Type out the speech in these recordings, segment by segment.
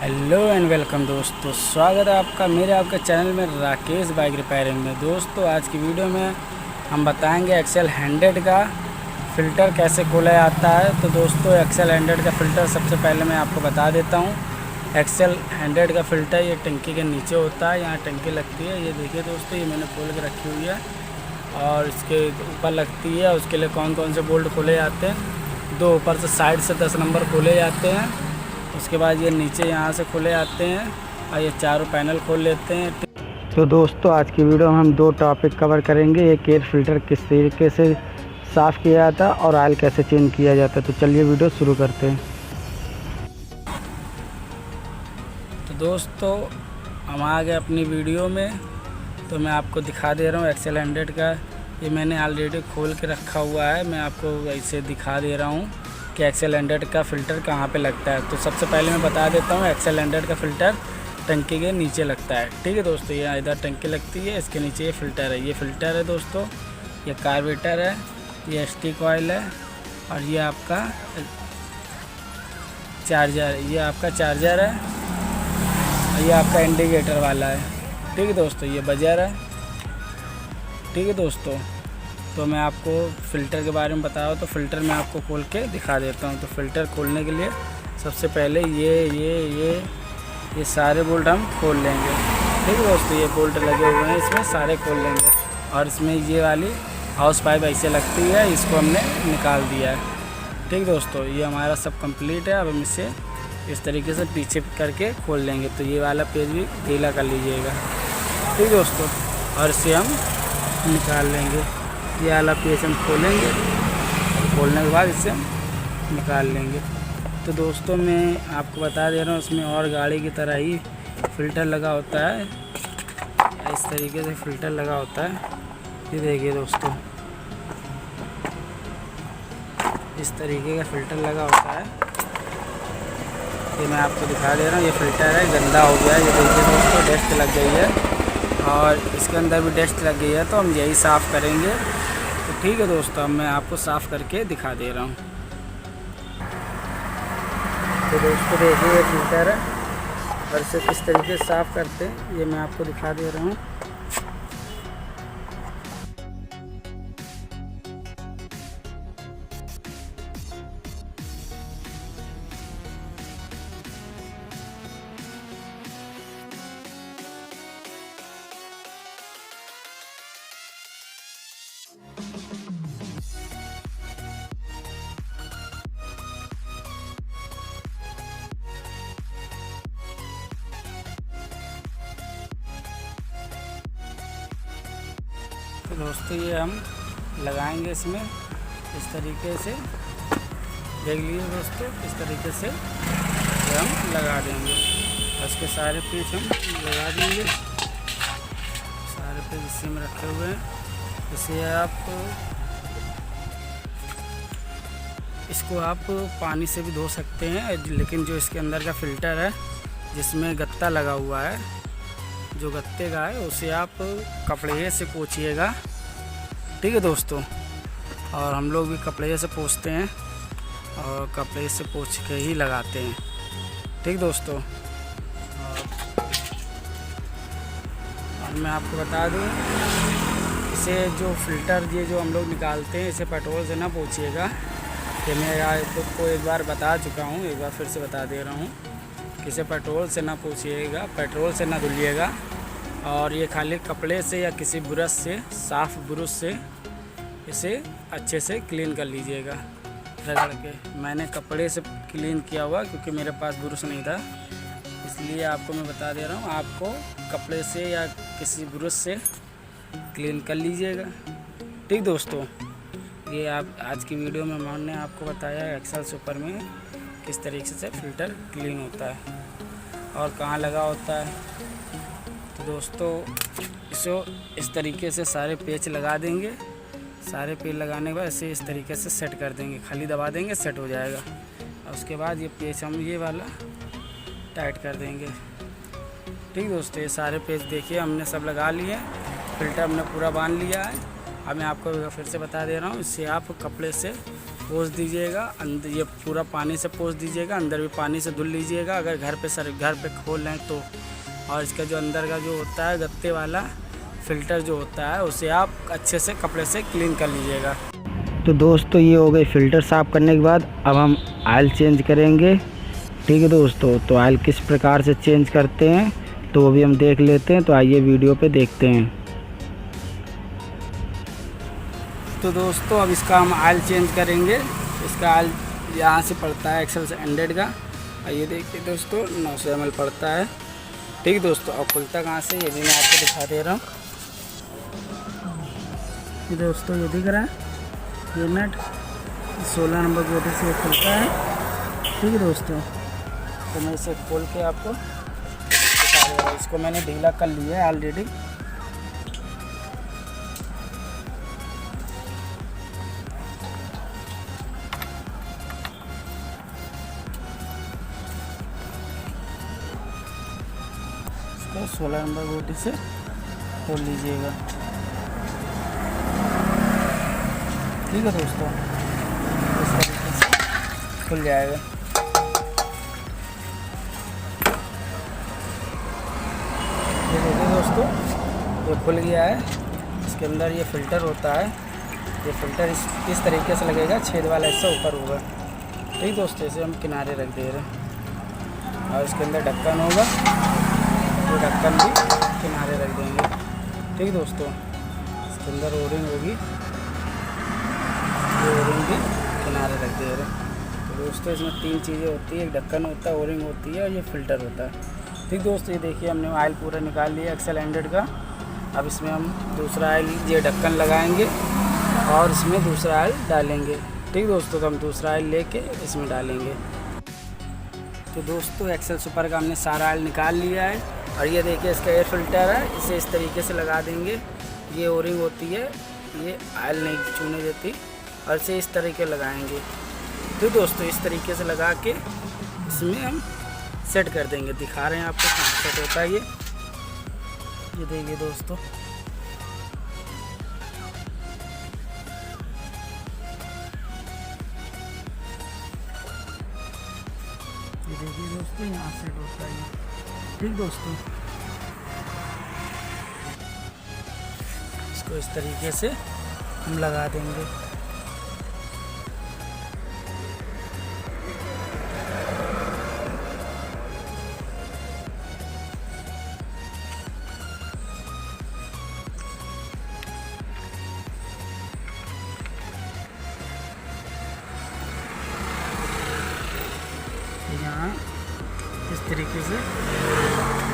Hello and welcome दोस्तों, स्वागत है आपका मेरे आपके चैनल में राकेश बाइक रिपेयरिंग में। दोस्तों आज की वीडियो में हम बताएंगे एक्सेल 100 का फ़िल्टर कैसे खोला जाता है। तो दोस्तों एक्सेल 100 का फ़िल्टर सबसे पहले मैं आपको बता देता हूँ। एक्सेल 100 का फ़िल्टर ये टंकी के नीचे होता है, यहाँ टंकी लगती है। ये देखिए दोस्तों, ये मैंने खोल के रखी हुई है और इसके ऊपर लगती है। उसके लिए कौन कौन से बोल्ट खोले जाते हैं, दो ऊपर से साइड से 10 नंबर खोले जाते हैं। उसके बाद ये नीचे यहाँ से खोले जाते हैं और ये चारों पैनल खोल लेते हैं। तो दोस्तों आज की वीडियो में हम दो टॉपिक कवर करेंगे। एक एयर फिल्टर किस तरीके से साफ़ किया जाता है और ऑयल कैसे चेंज किया जाता है। तो चलिए वीडियो शुरू करते हैं। तो दोस्तों हम आ गए अपनी वीडियो में। तो मैं आपको दिखा दे रहा हूँ एक्सेल 100 का। ये मैंने ऑलरेडी खोल के रखा हुआ है। मैं आपको ऐसे दिखा दे रहा हूँ कि एक्सेल 100 का फ़िल्टर कहाँ पे लगता है। तो सबसे पहले मैं बता देता हूँ, एक्सेल 100 का फ़िल्टर टंकी के नीचे लगता है। ठीक है दोस्तों, ये इधर टंकी लगती है, इसके नीचे ये फ़िल्टर है। ये फ़िल्टर है दोस्तों, ये कार्बोरेटर है, ये स्टिक ऑयल है और ये आपका चार्जर, ये आपका चार्जर है और ये आपका इंडिकेटर वाला है। ठीक है दोस्तों, ये बजर है। ठीक है दोस्तों, तो मैं आपको फ़िल्टर के बारे में बता रहा हूँ। तो फ़िल्टर मैं आपको खोल के दिखा देता हूँ। तो फ़िल्टर खोलने के लिए सबसे पहले ये सारे बोल्ट हम खोल लेंगे। ठीक है दोस्तों, ये बोल्ट लगे हुए हैं, इसमें सारे खोल लेंगे। और इसमें ये वाली हाउस पाइप ऐसे लगती है, इसको हमने निकाल दिया है। ठीक दोस्तों, ये हमारा सब कंप्लीट है। अब हम इसे इस तरीके से पीछे करके खोल लेंगे। तो ये वाला पेज भी ढीला कर लीजिएगा। ठीक दोस्तों, और इसे हम निकाल लेंगे। ये वाला पेज हम खोलेंगे, खोलने के बाद इसे हम निकाल लेंगे। तो दोस्तों मैं आपको बता दे रहा हूँ, इसमें और गाड़ी की तरह ही फ़िल्टर लगा होता है। इस तरीके से फ़िल्टर लगा होता है। ये देखिए दोस्तों, इस तरीके का फ़िल्टर लगा होता है। ये मैं आपको दिखा दे रहा हूँ। ये फ़िल्टर है, गंदा हो गया है। ये देखिए दोस्तों, डस्ट लग गई है और इसके अंदर भी डस्ट लग गई है। तो हम यही साफ़ करेंगे। तो ठीक है दोस्तों, अब मैं आपको साफ़ करके दिखा दे रहा हूँ। तो दोस्तों देखिए, ये फ़िल्टर है और इसे किस तरीके से साफ़ करते हैं ये मैं आपको दिखा दे रहा हूँ। तो दोस्तों ये हम लगाएंगे इसमें इस तरीके से। देख लीजिए दोस्तों, इस तरीके से ये हम लगा देंगे। उसके सारे पीस हम लगा देंगे। सारे पीस इसी में रखे हुए हैं। इसको आप पानी से भी धो सकते हैं, लेकिन जो इसके अंदर का फ़िल्टर है जिसमें गत्ता लगा हुआ है, जो गत्ते का है, उसे आप कपड़े से पोंछिएगा। ठीक है दोस्तों, और हम लोग भी कपड़े से पोंछते हैं और कपड़े से पोंछ के ही लगाते हैं। ठीक दोस्तों, और मैं आपको बता दूं, इसे जो फ़िल्टर ये जो हम लोग निकालते हैं, इसे पेट्रोल से ना पोंछिएगा। कि मैं आपको एक बार बता चुका हूँ, एक बार फिर से बता दे रहा हूँ कि इसे पेट्रोल से ना पोंछिएगा, पेट्रोल से ना धुलिएगा। और ये खाली कपड़े से या किसी ब्रश से, साफ़ ब्रश से इसे अच्छे से क्लीन कर लीजिएगा रगड़ के। मैंने कपड़े से क्लीन किया हुआ क्योंकि मेरे पास ब्रश नहीं था, इसलिए आपको मैं बता दे रहा हूँ। आपको कपड़े से या किसी ब्रश से क्लीन कर लीजिएगा। ठीक दोस्तों, ये आप आज की वीडियो में मैंने आपको बताया एक्सेल सुपर में किस तरीके से फ़िल्टर क्लीन होता है और कहाँ लगा होता है। तो दोस्तों इसे इस तरीके से सारे पेच लगा देंगे। सारे पेच लगाने के बाद इसे इस तरीके से सेट कर देंगे, खाली दबा देंगे, सेट हो जाएगा। और उसके बाद ये पेच हम ये वाला टाइट कर देंगे। ठीक दोस्तों, ये सारे पेच देखिए हमने सब लगा लिए, फ़िल्टर हमने पूरा बांध लिया है। अब मैं आपको फिर से बता दे रहा हूँ, इससे आप कपड़े से पोंछ दीजिएगा। अंदर ये पूरा पानी से पोंछ दीजिएगा, अंदर भी पानी से धुल लीजिएगा अगर घर पे खोल लें तो। और इसका जो अंदर का जो होता है गत्ते वाला फ़िल्टर जो होता है उसे आप अच्छे से कपड़े से क्लीन कर लीजिएगा। तो दोस्तों ये हो गई फ़िल्टर साफ़ करने के बाद। अब हम ऑयल चेंज करेंगे। ठीक है दोस्तों, तो ऑयल किस प्रकार से चेंज करते हैं तो वो भी हम देख लेते हैं। तो आइए वीडियो पे देखते हैं। तो दोस्तों अब इसका हम ऑयल चेंज करेंगे। इसका ऑयल यहाँ से पड़ता है एक्सेल 100 का। ये देखिए दोस्तों 900 ml पड़ता है। ठीक दोस्तों, अब खुलता कहाँ से ये भी मैं आपको दिखा दे रहा हूँ। ये दोस्तों ये दिख रहा है, ये नट 16 नंबर गोटे से खुलता है। ठीक है दोस्तों, तो मैं इसे खोल के आपको दिखा दे रहा हूँ। इसको मैंने ढीला कर लिया है ऑलरेडी। इसको 16 नंबर गोटी से खोल लीजिएगा। ठीक है दोस्तों, इस तरीके से खुल जाएगा। ये देखिए दोस्तों, ये खुल गया है। इसके अंदर ये फ़िल्टर होता है। ये फ़िल्टर इस तरीके से लगेगा, छेद वाला हिस्सा ऊपर होगा। ठीक दोस्तों, इसे हम किनारे रख दे रहे हैं। और इसके अंदर ढक्कन होगा, तो ढक्कन भी किनारे रख देंगे। ठीक दोस्तों, इसके अंदर ओरिंग होगी, ये ओरिंग भी किनारे रख दे रहे हैं। तो दोस्तों इसमें 3 चीज़ें होती है, एक ढक्कन होता है, ओरिंग होती है और ये फ़िल्टर होता है। ठीक दोस्तों, ये देखिए हमने ऑयल पूरा निकाल लिया एक्सेल 100 का। अब इसमें हम दूसरा ऑयल ये ढक्कन लगाएंगे और इसमें दूसरा ऑयल डालेंगे। ठीक दोस्तों, तो हम दूसरा ऑयल लेके इसमें डालेंगे। तो दोस्तों एक्सेल सुपर का हमने सारा ऑयल निकाल लिया है। और ये देखिए इसका एयर फ़िल्टर है, इसे इस तरीके से लगा देंगे। ये ओरिंग होती है, ये ऑयल नहीं छूने देती, और इसे इस तरीके लगाएंगे। तो दोस्तों इस तरीके से लगा के इसमें हम सेट कर देंगे। दिखा रहे हैं आपको कहाँ सेट होता है ये देखिए दोस्तों। ये देखिए दोस्तों, यहाँ सेट होता है। ठीक दोस्तों, इसको इस तरीके से हम लगा देंगे। यहाँ इस तरीके से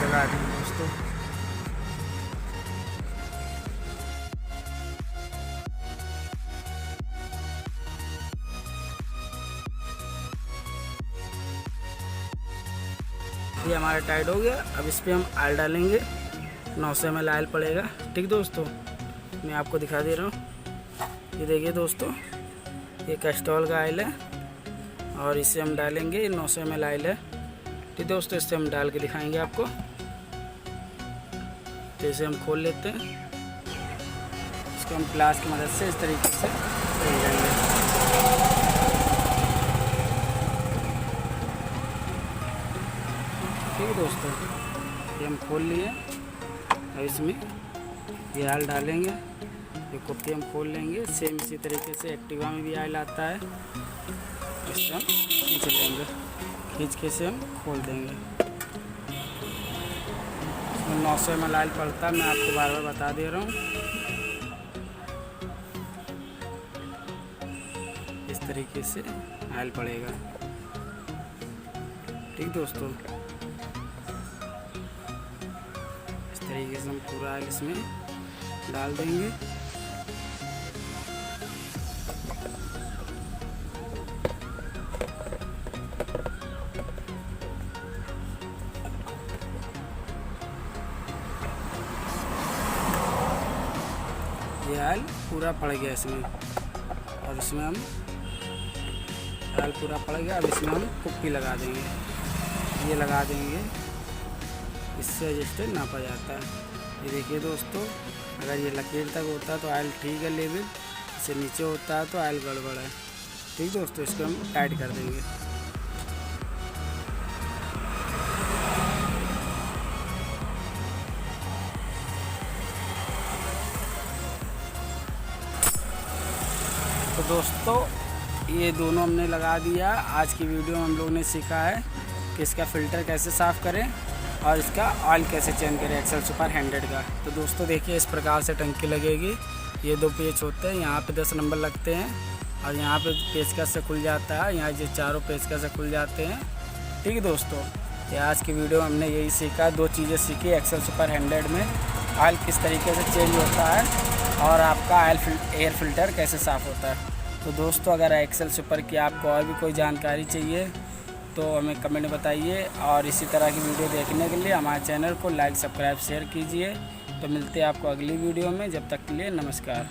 लगा देंगे दोस्तों। ये हमारा टाइट हो गया। अब इस पर हम ऑयल डालेंगे, 900 ml ऑयल पड़ेगा। ठीक दोस्तों, मैं आपको दिखा दे रहा हूँ। ये देखिए दोस्तों, ये कैस्ट्रॉल का ऑयल है और इसे हम डालेंगे। ये 900 ml ऑयल है। ठीक दोस्तों, इससे हम डाल के दिखाएंगे आपको। तो इसे हम खोल लेते हैं। इसको हम प्लास की मदद से इस तरीके से खोल लेंगे। ठीक है दोस्तों, ये हम खोल लिए। अब इसमें ये ऑयल डालेंगे, ये कुप्पी हम खोल लेंगे। सेम इसी तरीके से एक्टिवा में भी ऑयल आता है, इससे हम खींच लेंगे। खींच के से हम खोल देंगे। इसमें 900 ml ऑयल पड़ता है, मैं आपको बार बार बता दे रहा हूँ। इस तरीके से ऑयल पड़ेगा। ठीक दोस्तों, इस तरीके से हम पूरा ऑयल इसमें डाल देंगे। ये ऑयल पूरा पड़ गया इसमें। और इसमें हम ऑयल पूरा पड़ गया। अब इसमें हम कुप्पी लगा देंगे, ये लगा देंगे। इससे रजिस्टर नापा जाता है। ये देखिए दोस्तों, अगर ये लकीर तक होता है तो ऑयल ठीक है लेवल, इससे नीचे होता है तो ऑयल गड़बड़ है। ठीक दोस्तों, इसको हम टाइट कर देंगे। तो दोस्तों ये दोनों हमने लगा दिया। आज की वीडियो में हम लोगों ने सीखा है कि इसका फ़िल्टर कैसे साफ़ करें और इसका ऑयल कैसे चेंज करें एक्सेल सुपर 100 का। तो दोस्तों देखिए, इस प्रकार से टंकी लगेगी। ये 2 पेच होते हैं, यहाँ पे 10 नंबर लगते हैं और यहाँ पे पेचकस से खुल जाता है। यहाँ ये चारों पेचकस से खुल जाते हैं। ठीक है दोस्तों, ये आज की वीडियो में हमने यही सीखा, 2 चीज़ें सीखी। एक्सेल सुपर 100 में ऑयल किस तरीके से चेंज होता है और आपका एयर फ़िल्टर कैसे साफ़ होता है। तो दोस्तों अगर एक्सेल सुपर की आपको और भी कोई जानकारी चाहिए तो हमें कमेंट में बताइए, और इसी तरह की वीडियो देखने के लिए हमारे चैनल को लाइक, सब्सक्राइब, शेयर कीजिए। तो मिलते हैं आपको अगली वीडियो में, जब तक के लिए नमस्कार।